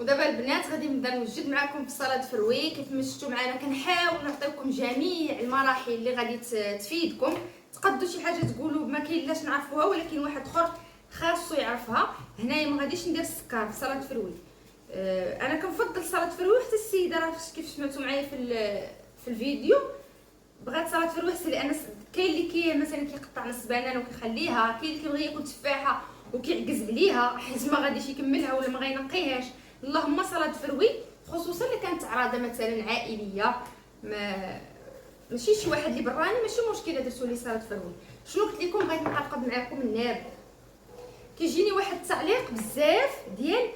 ودابا البنات غادي نبدا نوجد معكم في صلاه فروي. كيف ما شفتوا معنا كنحاول نعطيكم جميع المراحل اللي غادي تفيدكم. تقدوا شي حاجه تقولوا ما كاين لاش نعرفوها، ولكن واحد اخر خاصو يعرفها. هنايا ما غاديش ندير السكر في صلاه فروي. انا كنفضل صلاه فروي، حتى السيده راه كيف سمعتوا معايا في الفيديو بغات صلاه فروي حتى لان كاين اللي مثلا كيقطع نص بنانه وكيخليها، كاين اللي كيبغي ياكل تفاحه وكيعكز عليها حيت ما غاديش يكملها ولا ما غينقيهاش. اللهم صلاه فروي خصوصا اللي كانت عراضه مثلا عائليه، ماشي شي واحد اللي براني، ماشي مشكله درتو لي صلاه فروي. شنو قلت لكم؟ بغيت نعقد معكم الناب. كيجيني واحد التعليق بزاف ديال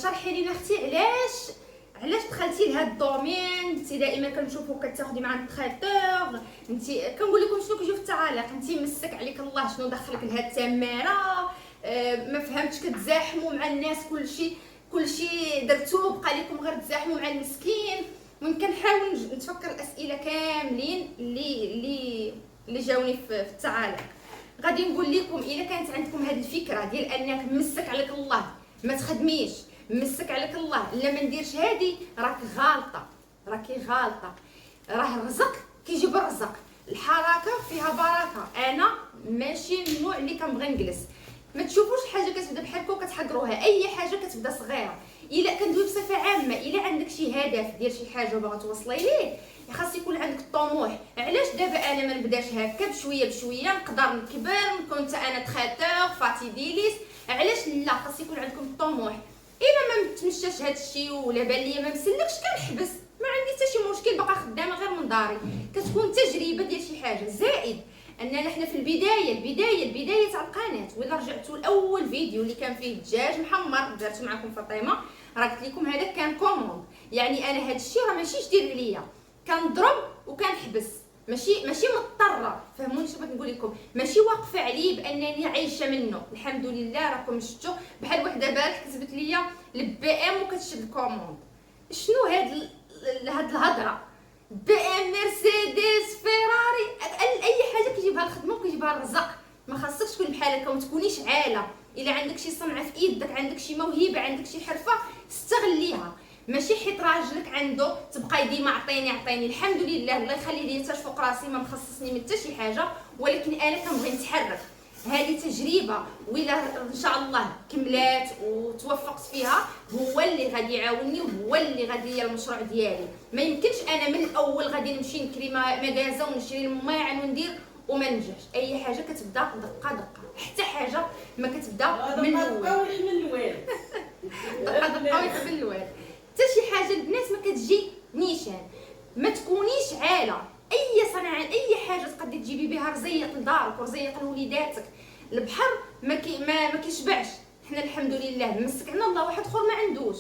شرحي لينا اختي علاش دخلتي لهاد الدومين، انت دائما كنشوفوك كتاخدي مع التريتور. انت كنقول لكم شنو كيجيو في التعاليق، انت مسك عليك الله شنو دخلك لهاد التماره، ما فهمتش كتزاحموا مع الناس، كلشي درتوه بقى لكم غير تزاحموا مع المسكين. وين كنحاول نتفكر الاسئله كاملين اللي جاوني في التعاليق. غادي نقول لكم الا كانت عندكم هذه الفكره ديال انك مسك عليك الله ما تخدميش، مسك عليك الله لا ما نديرش هذه، راكي غالطه. راه الرزق كيجي بالرزق، الحركه فيها بركه. انا ماشي من النوع اللي كنبغي نجلس. ما تشوفوش حاجه كتبدا بحال هكا وكتحقروها. اي حاجه كتبدا صغيره، الا كندوي بصفه عامه، الا عندك شي هدف ديال شي حاجه وباغا توصلي ليه خاص يكون عندك الطموح. علاش دابا انا ما نبداش هكا بشويه نقدر نكبر نكون حتى انا تريتور فاتيديليس؟ علاش لا؟ خاص يكون عندكم الطموح. الا ما متمشاش هذا الشيء ولا بان ليا ما مسلكش كنحبس، ما عندي حتى شي مشكل، باقا خدامه غير من داري. كتكون تجربه ديال شي حاجه. زائد اننا حنا في البدايه تاع القناه، ولا رجعتوا لاول فيديو اللي كان فيه الدجاج محمر درتو معكم فاطمه، راه قلت لكم هذا كان كوموند. يعني انا هذا الشيء راه ماشي جديد عليا، كنضرب وكنحبس، ماشي مضطره. فهموني شنو بغيت نقول لكم؟ ماشي واقفه عليه بانني عايشه منه. الحمد لله راكم شفتوا بحال وحده البارح كتبت لي البي ام وكتشد الكوموند. شنو هاد الهضره؟ بي ام، مرسيدس، فيراري، اي حاجه كيجيبها الخدمه وكيجيبها الرزق. ما خاصكش تكون بحال هكا وما تكونيش عاله. الا عندك شي صنعه في يدك، عندك شي موهبه، عندك شي حرفه، استغليها. ماشي حيت راجلك عنده تبقاي ديما عطيني. الحمد لله الله يخلي لي حتى فوق راسي ما مخصصني من حتى شي حاجه، ولكن انا كنبغي نتحرك. هذه تجربه، وإلا ان شاء الله كملات وتوفقت فيها هو اللي غادي يعاونني وهو اللي غادي يدير المشروع ديالي. ما يمكنش انا من الاول غادي نمشي نكري مغازه ونشري الماعن وندير وما ننجحش. اي حاجه كتبدا دقه، حتى حاجه ما كتبدا من الاول دقه من الاول. حتى شي حاجه البنات ما كتجي نيشان. ما تكونيش عاله. اي صنعه، اي حاجه تقدري تجيبي بها رزيق لدارك ورزيق لوليداتك. البحر ما كيشبعش. حنا الحمد لله مسكنا الله واحد اخر ما عندوش.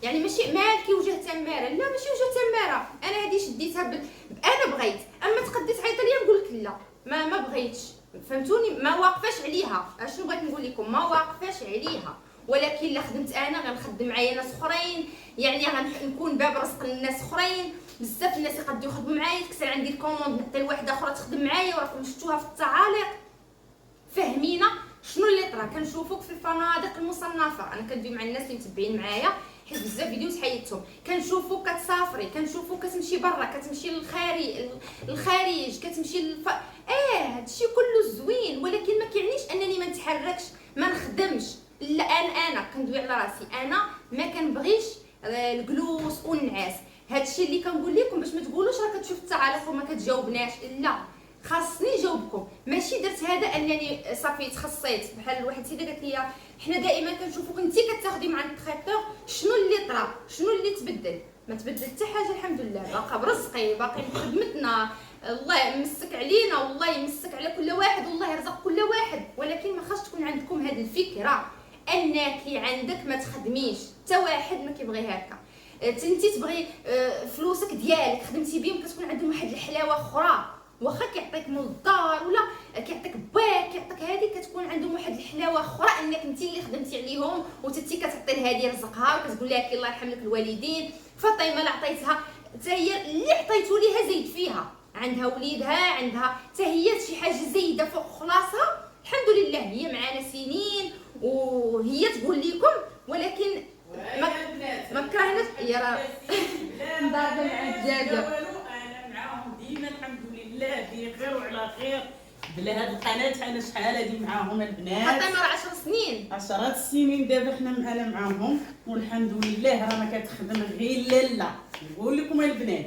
يعني ماشي مالكي وجه تماره، لا ماشي وجه تماره. انا هذه شديتها انا بغيت، اما تقدي تعيطي لي نقول لك لا ما بغيتش. فهمتوني؟ ما واقفاش عليها. اشنو بغيت نقول لكم؟ ما واقفاش عليها. ولكن لا خدمت انا غنخدم معايا ناس اخرين، يعني غنكون باب رزق للناس اخرين. بزاف الناس يقدروا يخدموا معايا، تكسر عندي الكوموند نعطي لواحده اخرى تخدم معايا، وراكم شفتوها في التعاليق. فهمينا شنو اللي طرا. كنشوفوك في الفنادق المصنفه، انا كندوي مع الناس اللي متبعين معايا حيت بزاف فيديوز حيدتهم. كنشوفوك كتسافري، كنشوفوك كتمشي برا، كتمشي للخارج كتمشي هادشي كله زوين، ولكن ما كيعنيش انني ما نتحركش ما نخدمش. لا انا كندوي على راسي. انا ما كنبغيش الجلوس والنعاس. هادشي اللي كنقول لكم باش ما تقولوش راه كتشوف التعاليق وما كتجاوبناش. لا، خاصني نجاوبكم. ماشي درت هذا انني صافي تخصيت. بحال واحد السيده قالت لي حنا دائما كنشوفوك انت كتاخدي مع التريتور، شنو اللي طرا؟ شنو اللي تبدل؟ ما تبدل حتى حاجه الحمد لله. باقا برزقي، باقي بخدمتنا. الله يمسك علينا والله يمسك على كل واحد والله يرزق كل واحد. ولكن ما خاصش تكون عندكم هذه الفكره انك عندك ما تخدميش. حتى واحد ما كيبغي هكا. انت تبغي فلوسك ديالك خدمتي بهم كتكون عندهم واحد الحلاوه اخرى. واخا كيعطيك من الدار ولا كيعطيك باك كيعطيك هذه، كتكون عندهم واحد الحلاوه اخرى انك انت اللي خدمتي عليهم وتتي كتعطي لهذه رزقها وكتقول لها الله يرحم لك الوالدين. فاطمه اللي عطيتها حتى هي اللي عطيتو ليها زيد فيها، عندها وليدها، عندها حتى هي شي حاجه زايده فوق خلاصها. الحمد لله هي معانا سنين وهي تقول لكم، ولكن ما كرهناش يا راه ضاربه مع الدجاجه. انا معاهم ديما الحمد لله بخير وعلى خير. بلا هاد القناه انا شحال هادي معاهم البنات. فاطمه راه 10 سنين 10 سنين دابا حنا معاهم والحمد لله. راه ما كتخدم غير لاله. نقول لكم البنات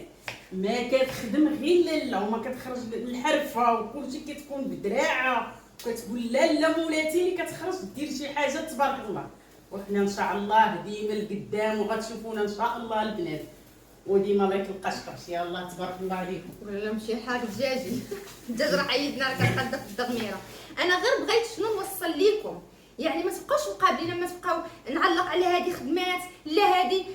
ما كتخدم غير لاله وما كتخرج للحرفه وكلشي كتكون بدراعه وكتقول لاله مولاتي اللي كتخرج دير شي حاجه تبارك الله. وحنا ان شاء الله ديما لقدام وغتشوفونا ان شاء الله البنات وديما الله يكلقاش قرش. يلاه تبارك الله عليكم. ولا مشي حاجه دجاجي الدجاج راه عيدنا راه كنقدا في الدغميره. انا غير بغيت شنو نوصل لكم، يعني ما تبقاوش مقابلين، ما تبقاو نعلق على هذه خدمات لا هذه.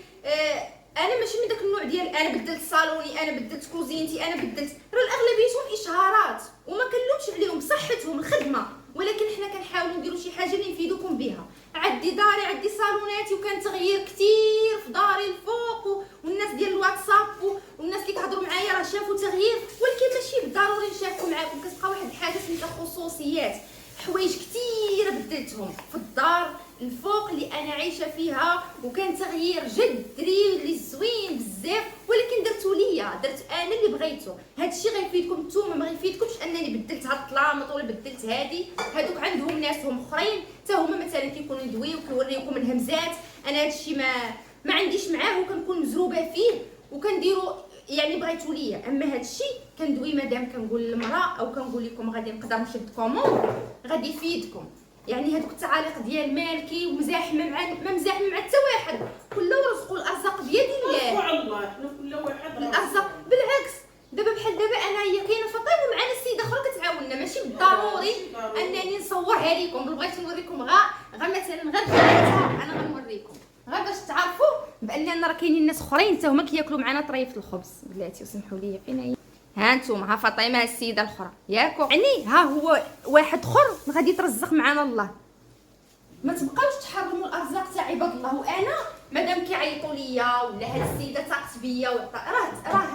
انا ماشي من داك النوع ديال انا بدلت صالوني، انا بدلت كوزينتي، انا بدلت. راه الاغلبيتهم اشهارات وما كنلومش عليهم، بصحتهم الخدمه، ولكن حنا كنحاولوا نديروا شي حاجه اللي نفيدوكم بها. عندي داري، عندي صالوناتي، وكان تغيير كثير في داري الفوق والناس ديال الواتساب والناس اللي كيهضروا معايا راه شافوا تغيير، ولكن ماشي بالضروري نشاركوا معاكم. كتبقى واحد الحاجه سميتها خصوصيات، حوايج كثيره بدلتهم في الدار الفوق اللي انا عايشه فيها، وكان تغيير جذري اللي زوين بزاف، ولكن درتو ليا، درت انا اللي بغيتو. هادشي غيفيدكم نتوما، ما غيفيدكمش انني بدلت هاد الطلامط ولا بدلت هادي. هادوك عندهم ناسهم اخرين حتى هما مثلا كيكونوا يدويو وكيوريوكم الهمزات. انا هادشي ما عنديش معاه وكنكون مزروبه فيه وكنديرو يعني بغيتو ليا. اما هادشي كندوي مادام كنقول للمراه او كنقول لكم غادي نقدر نشد كوموند غادي يفيدكم. يعني هذوك التعاليق ديال مالكي ومزاحمه مع ما مزاحمه مع حتى واحد، كل ورزق الارزاق بيد الله. على الله حنا كل واحد الارزاق بالعكس. دابا بحال دابا انايا كاينه فاطمه ومعنا السيده اخرى كتعاوننا، ماشي بالضروري انني نصورها لكم. بغيت نوريكم غير مثلا غير بناتها انا غنوريكم غير باش تعرفوا بان راه كاينين ناس اخرين حتى هما كياكلوا معنا طريف الخبز. بلاتي وسمحوا لي فين هي؟ ها انتم ها فاطمه السيده الاخرى ياكو، يعني ها هو واحد اخر غادي يترزق معنا الله. ما تبقاوش تحرموا الارزاق تاع عباد الله. وانا مادام كيعيطوا ليا ولا هاد السيده تاقت بيا راه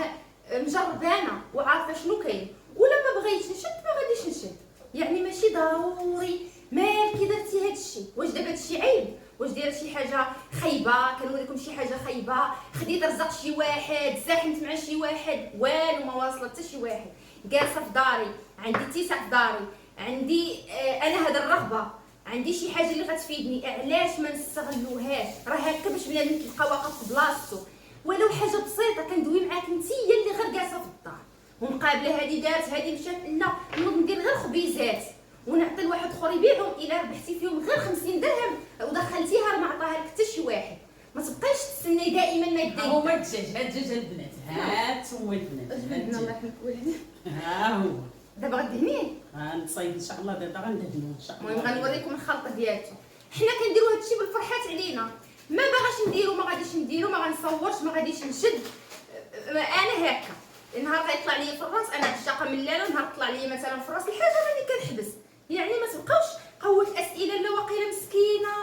مجربانه وعارفه شنو كاين، ولا ما بغيتش نشد ما غاديش نشد. يعني ماشي ضروري مالكي درتي هادشي. واش دابا هادشي عيب؟ واش دايره شي حاجه خايبه؟ كنوريكم شي حاجه خايبه، خديت رزق شي واحد، زاحمت مع شي واحد، والو ما واصله حتى شي واحد. جالسه في داري، عندي اتساع في داري، عندي انا هاد الرغبه، عندي شي حاجه اللي غتفيدني، علاش ما نستغلوهاش؟ راه هكا باش بنادم كيبقى واقف في بلاصتو ولو حاجه بسيطه. كندوي معاك نتيا اللي غير جالسه في الدار ومقابله هادي دارت هادي مشات، لا نوض ندير غير خبيزات ونعطي لواحد اخر يبيعهم. الا ربحتي فيهم غير 50 درهم ودخلتيها راه ما عطاها لك حتى شي واحد. ما تبقايش تستني دائما ما يديك. هما الدجاج، ها الدجاج البنات، هات هما البنات، اجبدنا الله يحميك وليدي. ها هو دابا غدهنيه غنصايب ان شاء الله. دابا غندهنو ان شاء الله. المهم غنوريكم الخلطه ديالته. حنا كنديروا هادشي بالفرحات علينا، ما باغاش نديرو ما غاديش نديرو، ما غنصورش ما غاديش نشد. انا هكا نهار غيطلع لي في الراس انا عشاقه من لاله، نهار طلع لي مثلا في الراس الحاجه راني كنحبس. يعني ما تبقاوش قوه اسئله لا واقيلا مسكينه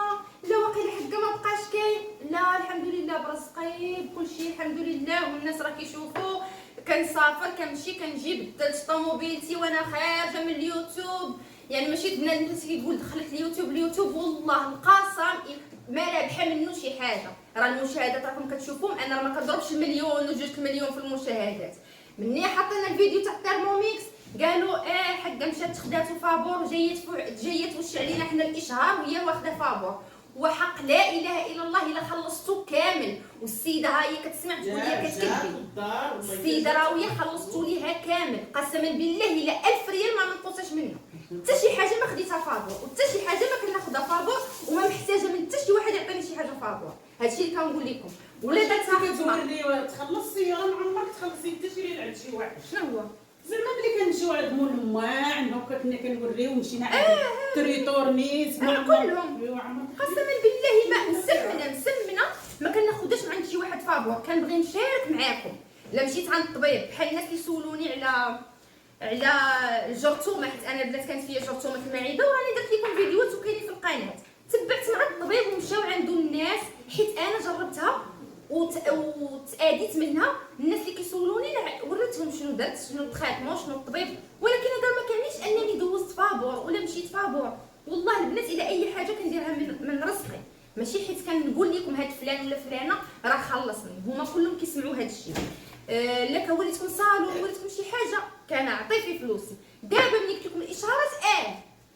لا واقيلا حقا ما بقاش كاين. لا الحمد لله برزقي بكلشي الحمد لله، والناس راه كيشوفوا. كنسافر كنمشي كنجيب بدلت طوموبيلتي وانا خارجه من اليوتيوب. يعني ماشي بنادم اللي كيقول دخلت اليوتيوب والله القسم ما رابحه منه شي حاجه. راه المشاهدات راكم كتشوفوهم، انا راه ما كنضربش المليون وجوج المليون في المشاهدات. مني حطينا الفيديو تاع الثيرموميكس قالوا حقا مشات خداتو فابور جايه توش علينا حنا الاشهار وهي واخده فابور. وحق لا اله الا الله الا خلصتو كامل. والسيده ها هي كتسمع تقول لي كتكذبي. السيده راويه خلصتو ليها كامل قسما بالله الا 1000 ريال ما نقصش منها. حتى شي حاجه ما خديتها فابور وحتى شي حاجه ما كناخذها فابور وما محتاجه من حتى شي واحد يعطيني شي حاجه فابور. هادشي اللي كنقول لكم. ولا درتها كتوري تخلصي راه ما عمرك تخلصي حتى شي ريال عند شي واحد. شنو هو؟ زعما ملي كنمشيو عند مول ما عندهم كنا كنوريو مشينا عند تريتورنيس كلهم قسما بالله ما مسمنه ما كناخذش من عند شي واحد فابور. كنبغي نشارك معاكم. لا مشيت عند الطبيب بحال الناس اللي سولوني على الجرثومه، حيت انا بدات كانت فيا جرثومه في المعده وراني درت لكم فيديوهات وكاينين في القناه. تبعت مع الطبيب ومشاو عنده الناس حيت انا جربتها وتاديت منها. الناس اللي كيسولوني وريتهم شنو درت، شنو التريتمون، شنو الطبيب، ولكن هذا ما كانش انني دوزت فابور ولا مشيت فابور. والله البنات الى اي حاجه كنديرها من رزقي. ماشي حيت كنقول لكم هاد فلان ولا فلانه راه خلصني، هما كلهم كيسمعوا هاد الشيء. لا كوليتكم صالون وليتكم شي حاجه كنعطي في فلوسي. دابا ملي قلت لكم الاشارات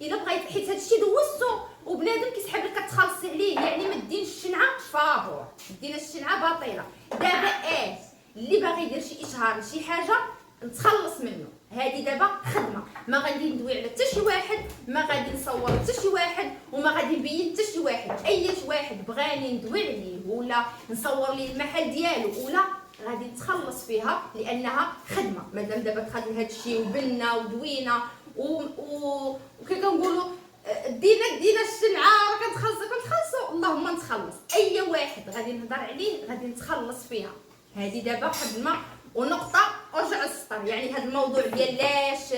الا بغيت، حيت هاد الشيء دوزتو وبنادم كيسحب لك كتخلصي عليه، يعني ما دينش الشنعه فابور، دينا الشنعه باطله. دابا اللي باغي يدير شي اشهار لشي حاجه نتخلص منه. هذه دابا خدمه، ما غادي ندوي على حتى شي واحد، ما غادي نصور حتى شي واحد، وما غادي نبين حتى شي واحد. اي واحد بغاني ندوي عليه ولا نصور ليه المحل ديالو ولا غادي نتخلص فيها، لانها خدمه. مادام دابا دخلت لهذا الشيء وبلنا ودوينا وكي كنقولوا دينا الشنعه راه كنتخلصوا اللهم نتخلص. اي واحد غادي نهضر عليه غادي نتخلص فيها. هذه دابا خدمه ونقطه ورجع للسطر. يعني هذا الموضوع ديال لاش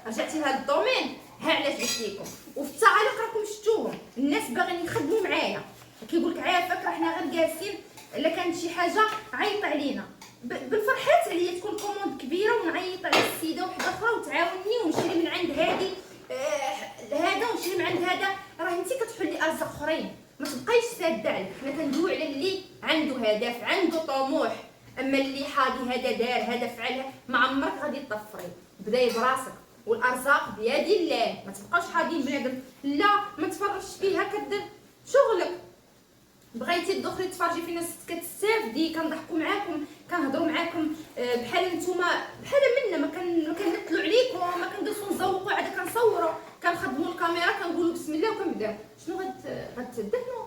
رجعتي لهذا الدومين، ها علاش قلت لكم. وفي التعاليق راكم شفتوهم الناس باغيين يخدموا معايا، كيقول لك عافاك راه حنا غير جالسين، الا كانت شي حاجه عيط علينا. بالفرحات عليا تكون كوموند كبيره ونعيط على السيده وحده اخرى وتعاوني ونشري من عند هذه هذا ونشري من عند هذا. راه انت كتحلي ارزاق اخرين، ما تبقايش ساده عليك. حنا كندويو على اللي عنده هدف عنده طموح. اما اللي حاضي هذا دار هذا فعل، ما عمرك غادي تطفري. بداي براسك والارزاق بيد الله. ما تبقاوش حاضين بنادم لا ما تفرجش فيها كدير شغلك. بغيتي تدخلي تفرجي في ناس كتستافدي، كنضحكوا معاكم كنهضروا معاكم بحال نتوما بحال منا. ما كنمثلوا عليكم، ما كندوزو نزوقوا عاد كنصوروا كنخدموا الكاميرا كنقولوا بسم الله وكنبدا. شنو غتدهنوا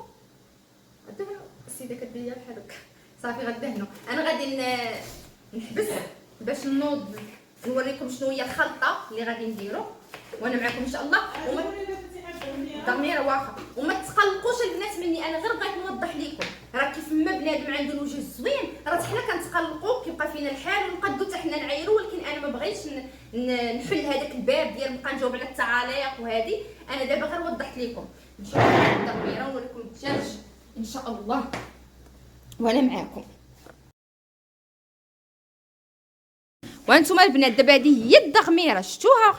السيده كدير بحال هكا صافي غدهنوا. انا غادي نحبس باش نوض نوريكم شنو هي الخلطه اللي غادي نديرو وانا معكم ان شاء الله. ضميره واخا وما تقلقوش البنات مني، انا غير بغيت نوضح لكم. راه كيف ما بنادم عنده الوجه زوين راه حنا كنتقلقوا كيبقى فينا الحال ونقدو حتى حنا نعايروا. ولكن انا ما بغيتش نحل هذاك الباب ديال نبقى نجاوب على التعاليق وهذه. انا دابا غير وضحت لكم. نشوفوا الضميره ونوريكم الدجاج ان شاء الله وانا معاكم. وانتم البنات دابا هذه هي الدغميره، شفتوها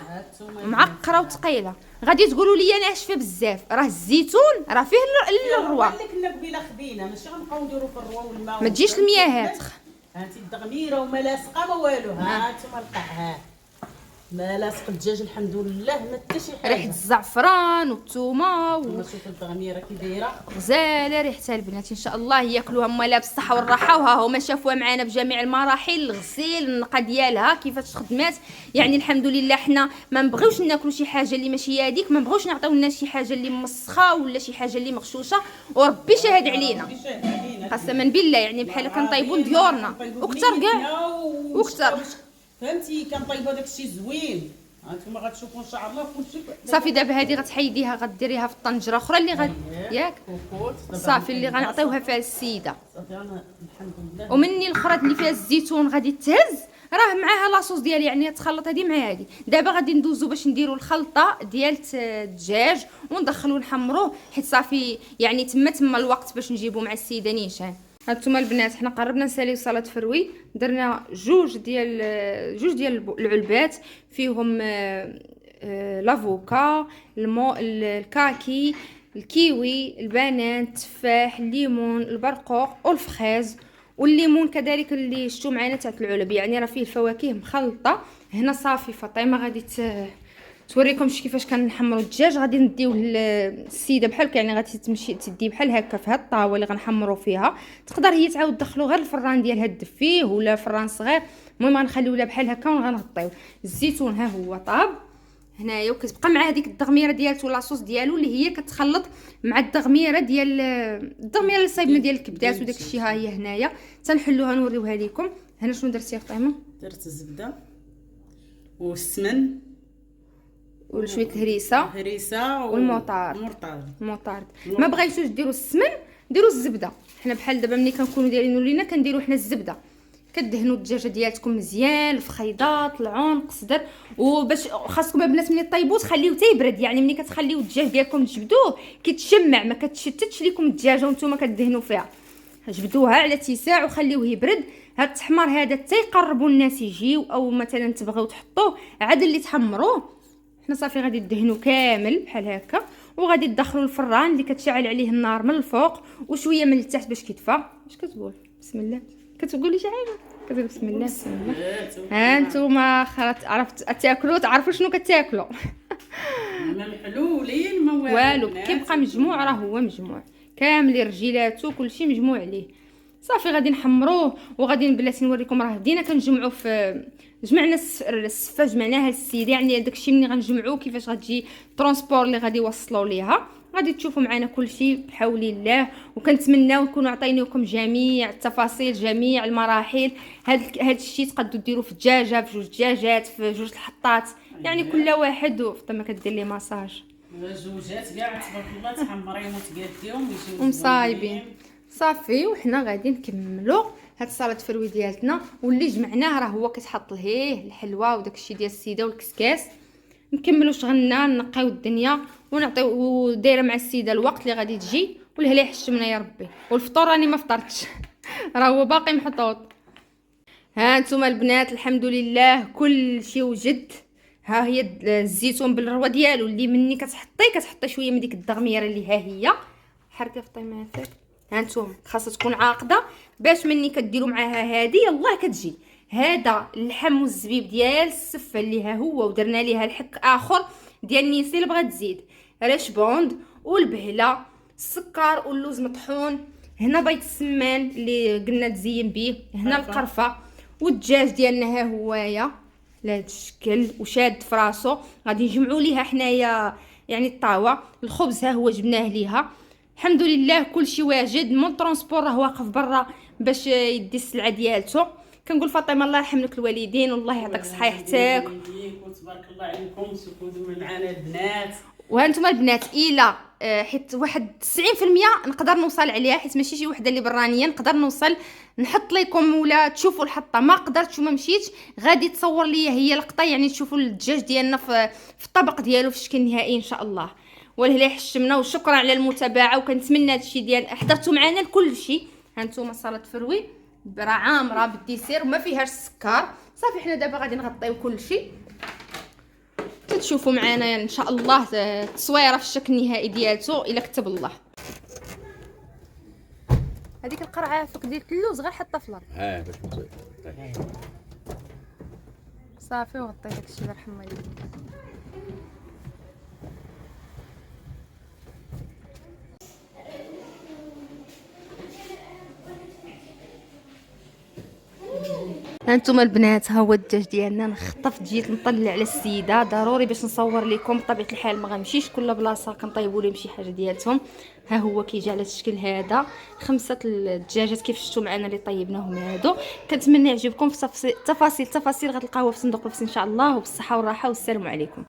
معقره وثقيله. غادي تقولوا لي ناشفه بزاف، راه الزيتون راه فيه الروى. اللي كنا قبيله خدينا ماشي غنبقاو نديرو في الروى والماء. ما تجيش المياهات. هانتي الدغميره وما لاصقه ما والو. ها انتم القاع ما لاصق الدجاج الحمد لله ما حتى شي حاجه. ريحه الزعفران والثومه شوفوا الدغميره كي دايره غزاله ريحتها البنات. ان شاء الله ياكلوها مالها بالصحه والراحه. وها هما شافوها معنا بجميع المراحل، الغسيل النقا ديالها كيفاش خدمات. يعني الحمد لله حنا ما نبغيوش ناكلوا شي حاجه اللي ماشي هذيك، ما نبغيوش نعطيو الناس شي حاجه اللي مسخه ولا شي حاجه اللي مغشوشه. وربي شاهد علينا قسما بالله. يعني بحال كنطيبوا ديورنا وكثر كاع وكثر. فهمتي كنطيبوا داكشي زوين. هانتوما غتشوفوا ان شاء الله كلشي صافي. دابا هذه غتحيديها غديريها في الطنجره اخرى اللي ياك صافي اللي غنعطيوها فيها السيده. صافي انا الحمد لله. ومني الاخرى اللي فيها الزيتون غادي تهز راه معاها لاصوص ديالي، يعني تخلط هذه مع هذه. دابا غادي ندوزو باش نديرو الخلطه ديال الدجاج وندخلو نحمروه، حيت صافي يعني تما الوقت باش نجيبو مع السيده نيشان. هانتوما البنات حنا قربنا نساليو صلاه فروي. درنا جوج ديال العلبات فيهم لافوكا، الكاكي، الكيوي، البنان، التفاح، الليمون، البرقوق والفخاز والليمون كذلك اللي شفتوا معنا تاع العلب. يعني راه فيه الفواكه مخلطه. هنا صافي فاطمه غادي توريكم كيفاش كنحمروا الدجاج. غادي نديوه للسيده بحال هكا، يعني غادي تمشي تدي بحال هكا في هاد الطاوه اللي غنحمروا فيها. تقدر هي تعاود تدخلو غير الفران ديالها الدفيه ولا فران صغير. المهم غنخليو لها بحال هكا وغنغطيو. الزيتون ها هو طاب هنايا وكتبقى مع هذيك الدغميره ديالته لاصوص ديالو اللي هي كتخلط مع الدغميره اللي صايبنا ديال الكبدات وداك الشيء. ها هي هنايا تنحلوها نوريوها لكم. هنا شنو درتي يا فاطمه؟ درت الزبده والسمن وشويه الهريسه والمطارد. ما بغيتوش ديروا السمن ديروا الزبده. حنا بحال دابا ملي كنكونوا دايرينو لينا كنديروا حنا الزبده. كدهنوا الدجاجه ديالتكم مزيان الفخيضات العنق صدر. وباش خاصكم البنات ملي طيبوه تخليوه تيبرد. يعني ملي كتخليو الدجاج ديالكم تجبدوه كيتشمع ما كتشتتش لكم الدجاجه وانتم كدهنوا فيها. جبدوها على اتساع وخليوه يبرد. هاد التحمار هذا تيقربوا الناس يجيو، او مثلا تبغيو تحطوه عاد اللي تحمروه. حنا صافي غادي ندهنو كامل بحال هكا وغادي تدخلوا الفران اللي كتشعل عليه النار من الفوق وشويه من التحت باش كيدفى. اش كتقول؟ بسم الله. كتقولي شي حاجه؟ كتقول بسم الله بسم الله. ها نتوما عرفت تاكلوا، تعرفوا شنو كتاكلوا. ما محلولين ما والو، كيبقى مجموع راه هو مجموع كامل رجيلاتو كلشي مجموع عليه. صافي غادي نحمروه وغادي بلاتي نوريكم. راه بدينا كنجمعوا في جمعنا السفه، جمعناها للسيده، يعني داكشي ملي غنجمعوه كيفاش غتجي ترونسبور اللي غادي يوصلوا ليها. غادي تشوفوا معنا كلشي بحول الله، وكنتمناو نكونوا عطيناكم جميع التفاصيل جميع المراحل. هاد الشيء تقدروا ديروه في دجاجه، في 2 دجاجات، في 2 الحطات، يعني كل واحد وفما كدير ليه ماساج. زوجات كاع تبارك الله تحمريهم وتقاديهم ومصايبين. صافي وحنا غادي نكملوا هاد صاله فروي ديالتنا، واللي جمعناه راه هو كيتحط ليه الحلوى وداكشي ديال السيده والكسكاس. نكملوا شغلنا، نقيو الدنيا ونعطيو دايره مع السيده الوقت اللي غادي تجي. والهلا يحشمنا يا ربي. والفطور راني ما فطرتش راه هو باقي محطوط. ها نتوما البنات الحمد لله كل شيء وجد. ها هي الزيتون بالروه ديالو اللي مني كتحطي شويه من ديك الدغميره اللي ها هي حركه في طيماتك. ها نتوما خاصها تكون عاقده باش مني كديروا معاها هادي يلاه كتجي. هذا اللحم والزبيب ديال السفه اللي ها هو، ودرنا ليها الحك اخر ديال النيسي اللي بغات تزيد، ريش بوند والبهله، السكر واللوز مطحون، هنا بيض السمان اللي قلنا تزين به، هنا القرفه، والدجاج ديالنا ها هوايا لهذا الشكل وشاد في راسو. غادي نجمعوا ليها حنايا يعني الطاوه. الخبز ها هو جبناه ليها. الحمد لله كلشي واجد. مول ترونسبور راه واقف برا باش يدي السلعه ديالته. كنقول فاطمه الله يرحم لك الوالدين والله يعطيك الصحه يحتاك. تبارك الله عليكم تكونوا معنا البنات. وهانتوما البنات الى حيت واحد 90% نقدر نوصل عليها، حيت ماشي شي وحده اللي برانيه، نقدر نوصل نحط لكم ولا تشوفوا الحطه. ما قدرتش وما مشيتش غادي تصور ليا هي القطه، يعني تشوفوا الدجاج ديالنا في الطبق ديالو في الشكل النهائي ان شاء الله. والهلا يحشمنا وشكرا على المتابعه، وكنتمنى هادشي ديال حضرتوا معنا لكل شيء. هانتوما صاله فروي راه عامره بالديسير وما فيهاش السكر. صافي حنا دابا غادي نغطيو كل شيء، تشوفوا معنا ان شاء الله التصويره في الشكل النهائي ديالته الا كتب الله. هذيك القرعه فوق ديال اللوز غير حطها في الارض. باش نطيب. صافي وغطي داكشي الله يرحم والديك. هانتوما البنات ها هو الدجاج ديالنا. نخطف جيت نطلع على السيده ضروري باش نصور لكم. بطبيعه الحال ما غنمشيش كل بلاصه كنطيبوا لهم شي حاجه ديالتهم. ها هو كيجي على الشكل هذا 5 الدجاجات كيف شفتوا معنا اللي طيبناهم هادو. كنتمنى يعجبكم. في تفاصيل غتلقاوها في صندوق الوصف ان شاء الله. وبالصحه والراحه والسلام عليكم.